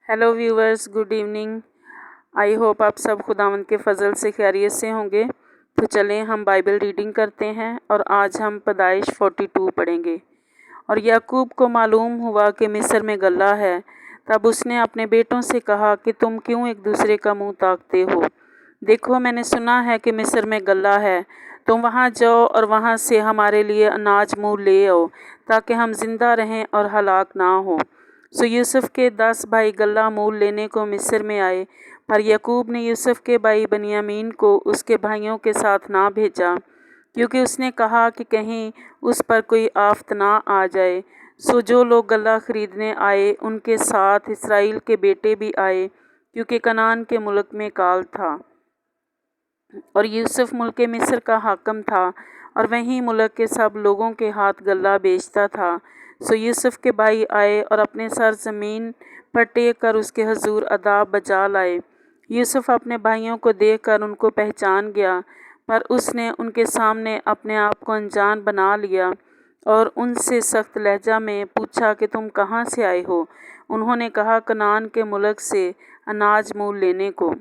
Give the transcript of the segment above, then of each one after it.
Hello viewers, good evening. I hope आप सब खुदावंद के फजल से खैरियत से होंगे। तो चलें हम बाइबल रीडिंग करते हैं और आज हम पैदाइश 42 पढ़ेंगे। और याकूब को मालूम हुआ कि मिस्र में गल्ला है। तब उसने अपने बेटों से कहा कि तुम क्यों एक दूसरे का मुंह ताकते हो। देखो, मैंने सुना है कि मिस्र में गल्ला है। तुम वहाँ जाओ और वहाँ से हमारे लिए अनाज मूल ले आओ, ताकि हम जिंदा रहें और हलाक ना हो। सो यूसुफ के 10 भाई गल्ला मूल लेने को मिस्र में आए, पर याकूब ने यूसुफ के भाई बनियामीन को उसके भाइयों के साथ ना भेजा, क्योंकि उसने कहा कि कहीं उस पर कोई आफत ना आ जाए। सो जो लोग गल्ला खरीदने आए उनके साथ इसराइल के बेटे भी आए, क्योंकि कनान के मुल्क में काल था और यूसुफ मुल्क मिस्र का हाकम था, और वहीं मुल्क के सब लोगों के हाथ गल्ला बेचता था। सो यूसुफ के भाई आए और अपने सर ज़मीन पर टेक कर उसके हजूर अदाब बजा लाए। यूसुफ अपने भाइयों को देखकर उनको पहचान गया, पर उसने उनके सामने अपने आप को अनजान बना लिया और उनसे सख्त लहजा में पूछा कि तुम कहाँ से आए हो। उन्होंने कहा, कनान के मुल्क से अनाज मूल लेने को।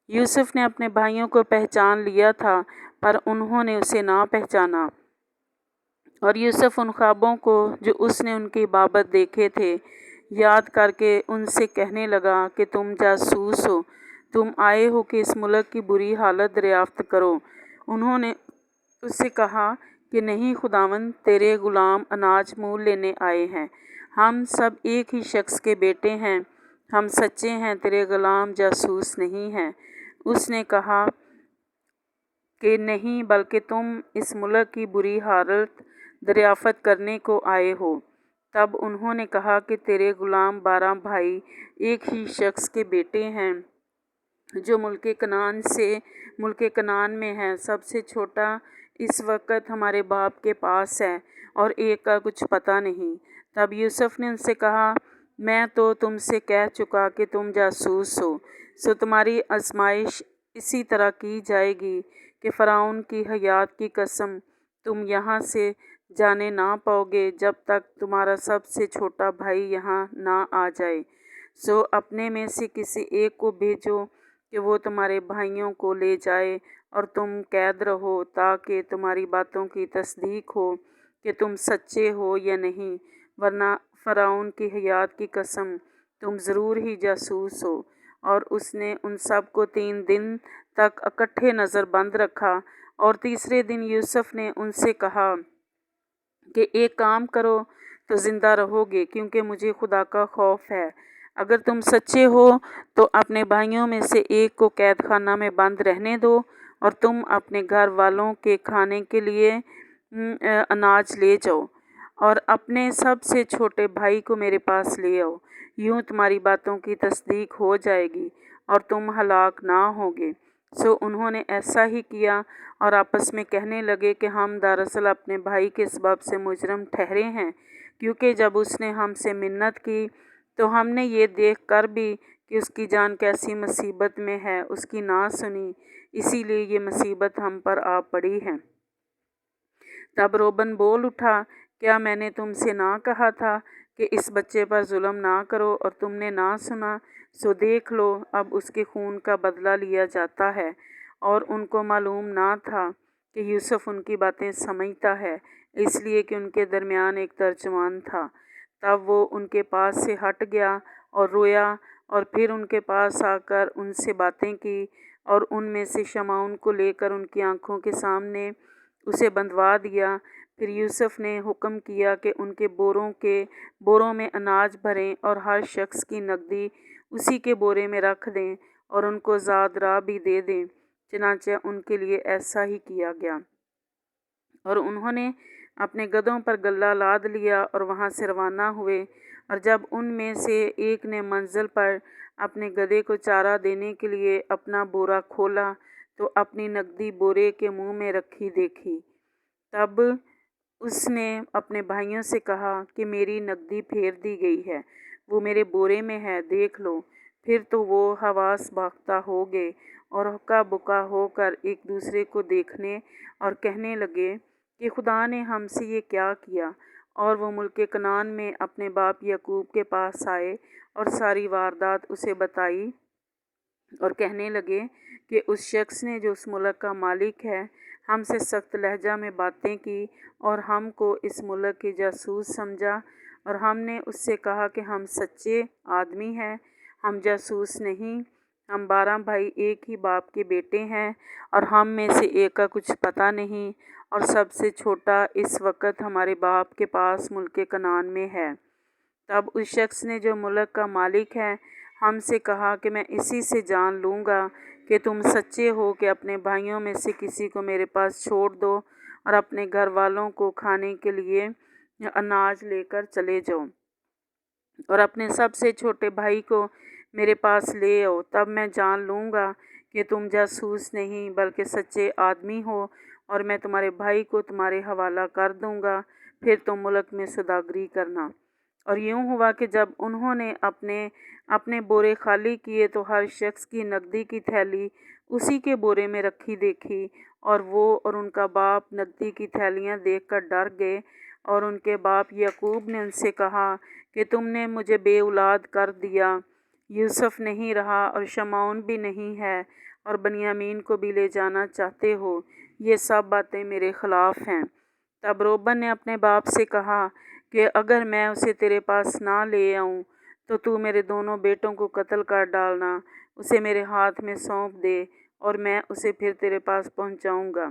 यूसुफ ने अपने भाइयों को पहचान लिया था, पर उन्होंने उसे ना पहचाना। और यूसुफ उन ख्वाबों को जो उसने उनकी बाबत देखे थे याद करके उनसे कहने लगा कि तुम जासूस हो, तुम आए हो कि इस मुल्क की बुरी हालत दरियाफ्त करो। उन्होंने उससे कहा कि नहीं खुदावंद, तेरे गुलाम अनाज मूल लेने आए हैं। हम सब एक ही शख्स के बेटे हैं, हम सच्चे हैं, तेरे गुलाम जासूस नहीं हैं। उसने कहा कि नहीं, बल्कि तुम इस मुल्क की बुरी हालत दरियाफ़त करने को आए हो। तब उन्होंने कहा कि तेरे गुलाम 12 भाई एक ही शख्स के बेटे हैं, जो मुल्क कनान में है। सबसे छोटा इस वक्त हमारे बाप के पास है और एक का कुछ पता नहीं। तब यूसुफ ने उनसे कहा, मैं तो तुमसे कह चुका कि तुम जासूस हो। सो तुम्हारी आजमाइश इसी तरह की जाएगी कि फ़िरौन की हयात की कसम, तुम यहाँ से जाने ना पाओगे जब तक तुम्हारा सबसे छोटा भाई यहाँ ना आ जाए। सो अपने में से किसी एक को भेजो कि वो तुम्हारे भाइयों को ले जाए, और तुम कैद रहो ताकि तुम्हारी बातों की तस्दीक हो कि तुम सच्चे हो या नहीं, वरना फ़िरौन की हयात की कसम, तुम ज़रूर ही जासूस हो। और उसने उन सब को 3 दिन तक इकट्ठे नज़र बंद रखा। और तीसरे दिन यूसुफ ने उनसे कहा कि एक काम करो तो ज़िंदा रहोगे, क्योंकि मुझे खुदा का खौफ है। अगर तुम सच्चे हो तो अपने भाइयों में से एक को कैद खाना में बंद रहने दो, और तुम अपने घर वालों के खाने के लिए अनाज ले जाओ, और अपने सबसे छोटे भाई को मेरे पास ले आओ। यूँ तुम्हारी बातों की तस्दीक हो जाएगी और तुम हलाक ना होगे। सो उन्होंने ऐसा ही किया और आपस में कहने लगे कि हम दरअसल अपने भाई के सबब से मुजरम ठहरे हैं, क्योंकि जब उसने हमसे मिन्नत की तो हमने ये देख कर भी कि उसकी जान कैसी मुसीबत में है, उसकी ना सुनी, इसीलिए ये मुसीबत हम पर आ पड़ी है। तब रोबन बोल उठा, क्या मैंने तुमसे ना कहा था कि इस बच्चे पर जुल्म ना करो, और तुमने ना सुना। सो देख लो, अब उसके खून का बदला लिया जाता है। और उनको मालूम ना था कि यूसुफ उनकी बातें समझता है, इसलिए कि उनके दरमियान एक तर्जमान था। तब वो उनके पास से हट गया और रोया, और फिर उनके पास आकर उनसे बातें की, और उनमें से शमाउन को लेकर उनकी आंखों के सामने उसे बंधवा दिया। फिर यूसुफ ने हुक्म किया कि उनके बोरों में अनाज भरें और हर शख्स की नकदी उसी के बोरे में रख दें, और उनको ज़ाद राह भी दे दें। चनाचे उनके लिए ऐसा ही किया गया, और उन्होंने अपने गधों पर गल्ला लाद लिया और वहाँ से रवाना हुए। और जब उनमें से एक ने मंजिल पर अपने गधे को चारा देने के लिए अपना बोरा खोला तो अपनी नकदी बोरे के मुंह में रखी देखी। तब उसने अपने भाइयों से कहा कि मेरी नकदी फेर दी गई है, वो मेरे बोरे में है, देख लो। फिर तो वो हवास बाख्ता हो गए और हक्का बुक्का होकर एक दूसरे को देखने और कहने लगे कि खुदा ने हमसे ये क्या किया, اور وہ ملک کنعان میں اپنے باپ یعقوب کے پاس آئے اور ساری واردات اسے بتائی اور کہنے لگے کہ اس شخص نے جو اس ملک کا مالک ہے ہم سے سخت لہجہ میں باتیں کی اور ہم کو اس ملک کے جاسوس سمجھا، اور ہم نے اس سے کہا کہ ہم سچے آدمی ہیں، ہم جاسوس نہیں، ہم 12 بھائی ایک ہی باپ کے بیٹے ہیں اور ہم میں سے ایک کا کچھ پتہ نہیں، اور سب سے چھوٹا اس وقت ہمارے باپ کے پاس ملک کنعان میں ہے۔ تب اس شخص نے جو ملک کا مالک ہے ہم سے کہا کہ میں اسی سے جان لوں گا کہ تم سچے ہو کہ اپنے بھائیوں میں سے کسی کو میرے پاس چھوڑ دو اور اپنے گھر والوں کو کھانے کے لیے اناج لے کر چلے جاؤ، اور اپنے سب سے چھوٹے بھائی کو میرے پاس لے آؤ، تب میں جان لوں گا کہ تم جاسوس نہیں بلکہ سچے آدمی ہو، اور میں تمہارے بھائی کو تمہارے حوالہ کر دوں گا، پھر تم ملک میں سوداگری کرنا۔ اور یوں ہوا کہ جب انہوں نے اپنے بورے خالی کیے تو ہر شخص کی نقدی کی تھیلی اسی کے بورے میں رکھی دیکھی، اور وہ اور ان کا باپ نقدی کی تھیلیاں دیکھ کر ڈر گئے، اور ان کے باپ یعقوب نے ان سے کہا کہ تم نے مجھے بے اولاد کر دیا، یوسف نہیں رہا اور شمعون بھی نہیں ہے، اور بنیامین کو بھی لے جانا چاہتے ہو، یہ سب باتیں میرے خلاف ہیں۔ تب روبن نے اپنے باپ سے کہا کہ اگر میں اسے تیرے پاس نہ لے آؤں تو میرے دونوں بیٹوں کو قتل کر ڈالنا، اسے میرے ہاتھ میں سونپ دے اور میں اسے پھر تیرے پاس پہنچاؤں گا۔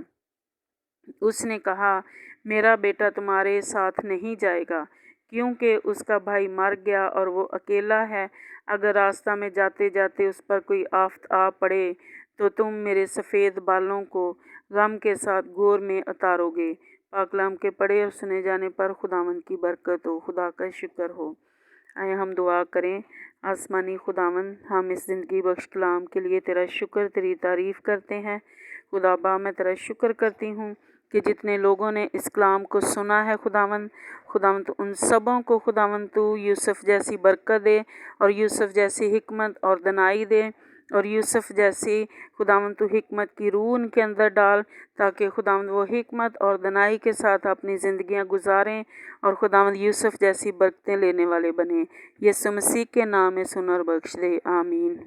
اس نے کہا میرا بیٹا تمہارے ساتھ نہیں جائے گا، کیونکہ اس کا بھائی مر گیا اور وہ اکیلا ہے، اگر راستہ میں جاتے جاتے اس پر کوئی آفت آ پڑے تو تم میرے سفید بالوں کو غم کے ساتھ گور میں اتارو گے۔ پاک کلام کے پڑھے اور سنے جانے پر خداوند کی برکت ہو، خدا کا شکر ہو۔ آئے ہم دعا کریں۔ آسمانی خداوند، ہم اس زندگی بخش کلام کے لیے تیرا شکر، تیری تعریف کرتے ہیں۔ خدا با میں تیرا شکر کرتی ہوں کہ جتنے لوگوں نے اس کلام کو سنا ہے خداوند ان سبوں کو خداوند تو یوسف جیسی برکت دے، اور یوسف جیسی حکمت اور دانائی دے، اور یوسف جیسی خداوند تو حکمت کی روح ان کے اندر ڈال، تاکہ خداوند وہ حکمت اور دانائی کے ساتھ اپنی زندگیاں گزاریں اور خداوند یوسف جیسی برکتیں لینے والے بنیں۔ یسوع مسیح کے نام میں سن اور بخش دے، آمین۔